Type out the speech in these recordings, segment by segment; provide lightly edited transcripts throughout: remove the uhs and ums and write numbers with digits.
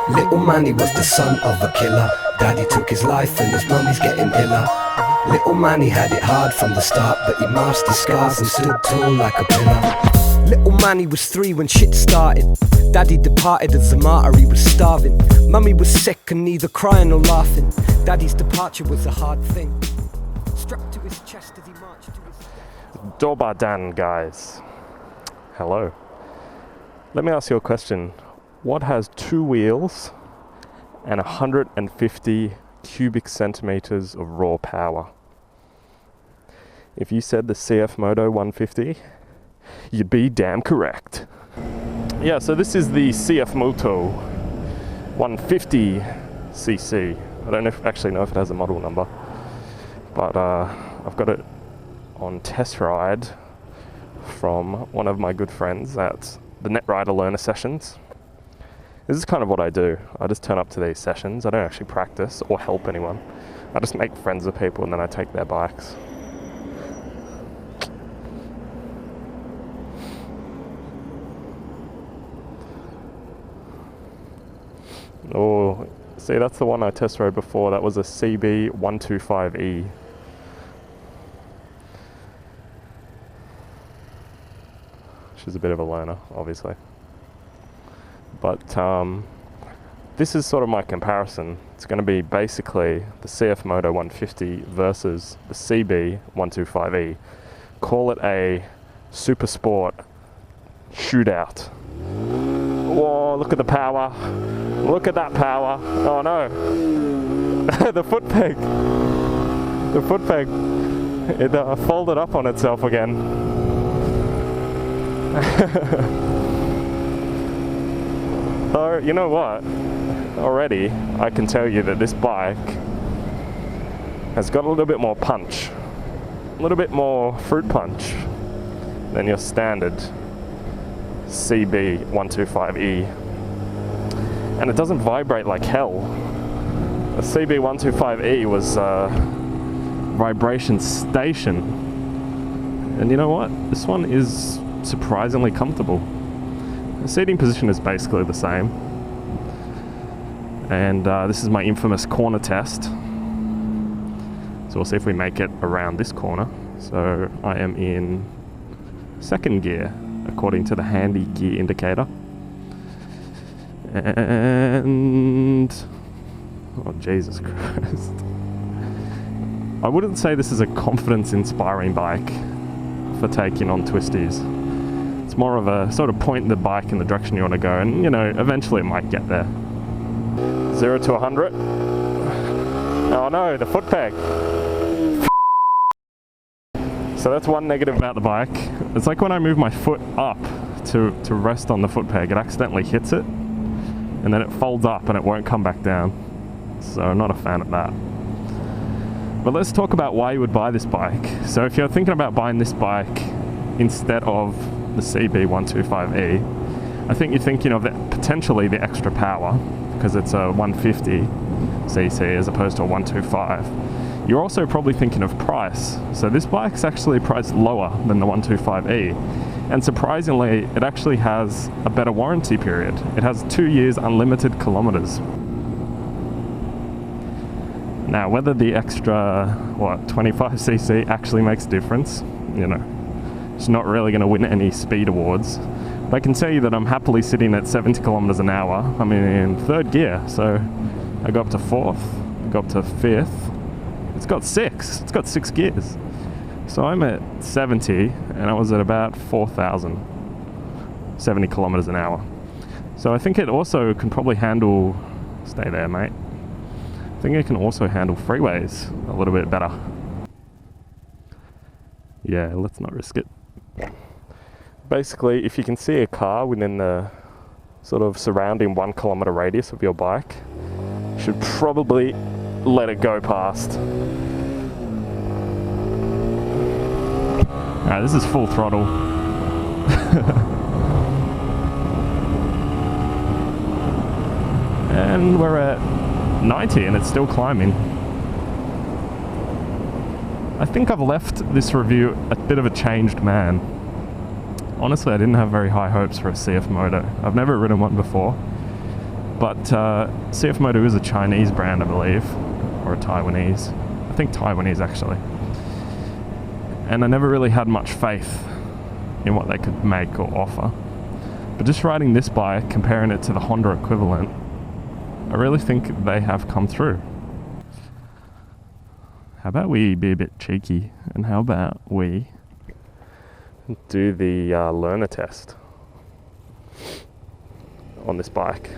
Little Manny was the son of a killer. Daddy took his life and his mummy's getting iller. Little Manny had it hard from the start, but he masked his scars and stood tall like a pillar. Little Manny was 3 when shit started. Daddy departed as the martyr, he was starving. Mummy was sick and neither crying nor laughing. Daddy's departure was a hard thing. Strapped to his chest as he marched to his death. Dobadan, guys. Hello. Let me ask you a question. What has 2 wheels and 150 cubic centimeters of raw power? If you said the CFMoto 150, you'd be damn correct. Yeah, so this is the CFMoto 150cc. I don't actually know if it has a model number, but I've got it on test ride from one of my good friends at the Net Rider Learner Sessions. This is kind of what I do. I just turn up to these sessions. I don't actually practice or help anyone. I just make friends with people and then I take their bikes. Oh, see, that's the one I test rode before. That was a CB125e. She's a bit of a learner, obviously. But this is sort of my comparison. It's going to be basically the CFMoto 150 versus the CB125e. Call it a super sport shootout. Whoa, look at the power. Look at that power. Oh no. The foot peg. The foot peg. It folded up on itself again. So, you know what? Already, I can tell you that this bike has got a little bit more punch. A little bit more fruit punch than your standard CB125e. And it doesn't vibrate like hell. The CB125e was vibration station. And you know what? This one is surprisingly comfortable. The seating position is basically the same. And this is my infamous corner test. So we'll see if we make it around this corner. So I am in 2nd gear, according to the handy gear indicator. And oh, Jesus Christ. I wouldn't say this is a confidence-inspiring bike for taking on twisties. It's more of a sort of point the bike in the direction you want to go, and you know, eventually it might get there. 0 to 100. Oh no, the foot peg. So that's one negative about the bike. It's like when I move my foot up to rest on the foot peg, it accidentally hits it, and then it folds up and it won't come back down. So I'm not a fan of that. But let's talk about why you would buy this bike. So if you're thinking about buying this bike instead of the CB125e, I think you're thinking of potentially the extra power, because it's a 150cc as opposed to a 125. You're also probably thinking of price. So this bike's actually priced lower than the 125e. And surprisingly, it actually has a better warranty period. It has 2 years unlimited kilometers. Now, whether the extra, 25cc actually makes a difference, you know, it's not really going to win any speed awards. But I can tell you that I'm happily sitting at 70 kilometers an hour. I'm in 3rd gear, so I go up to 4th, I go up to 5th. It's got 6. It's got 6 gears. So I'm at 70, and I was at about 4,070 kilometers an hour. So I think it also can probably handle, stay there, mate. I think it can also handle freeways a little bit better. Yeah, let's not risk it. Basically, if you can see a car within the sort of surrounding 1 kilometer radius of your bike, you should probably let it go past. Alright, this is full throttle. And we're at 90 and it's still climbing. I think I've left this review a bit of a changed man. Honestly, I didn't have very high hopes for a CFMoto. I've never ridden one before, but CFMoto is a Chinese brand, I believe, or a Taiwanese. I think Taiwanese, actually. And I never really had much faith in what they could make or offer. But just riding this bike, comparing it to the Honda equivalent, I really think they have come through. How about we be a bit cheeky, and how about we do the learner test on this bike?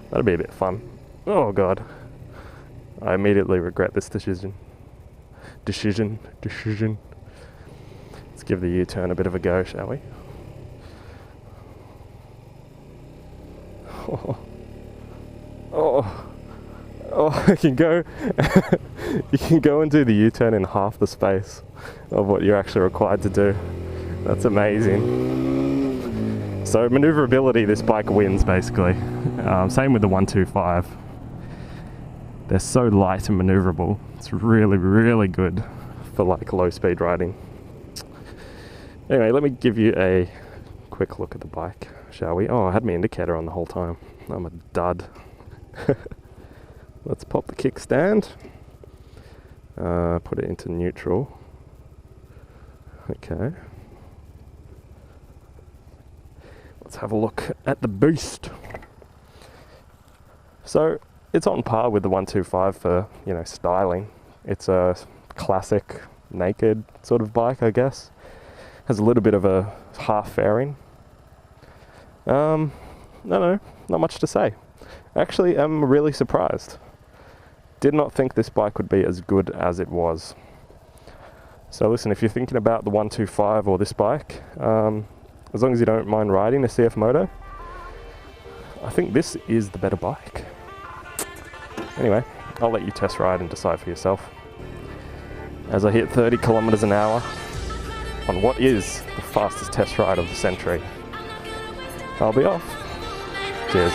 That'll be a bit fun. Oh god, I immediately regret this decision. Decision. Let's give the U-turn a bit of a go, shall we? Oh, you can go you can go and do the U-turn in half the space of what you're actually required to do. That's amazing. So maneuverability, this bike wins basically. Same with the 125. They're so light and maneuverable. It's really, really good for like low speed riding. Anyway, let me give you a quick look at the bike, shall we? Oh, I had my indicator on the whole time. I'm a dud. Let's pop the kickstand. Put it into neutral. Okay. Let's have a look at the boost. So it's on par with the 125 for, you know, styling. It's a classic naked sort of bike, I guess. Has a little bit of a half fairing. No, not much to say. Actually, I'm really surprised. Did not think this bike would be as good as it was. So listen, if you're thinking about the 125 or this bike, as long as you don't mind riding a CFMoto, I think this is the better bike. Anyway, I'll let you test ride and decide for yourself. As I hit 30 kilometers an hour on what is the fastest test ride of the century, I'll be off. Cheers.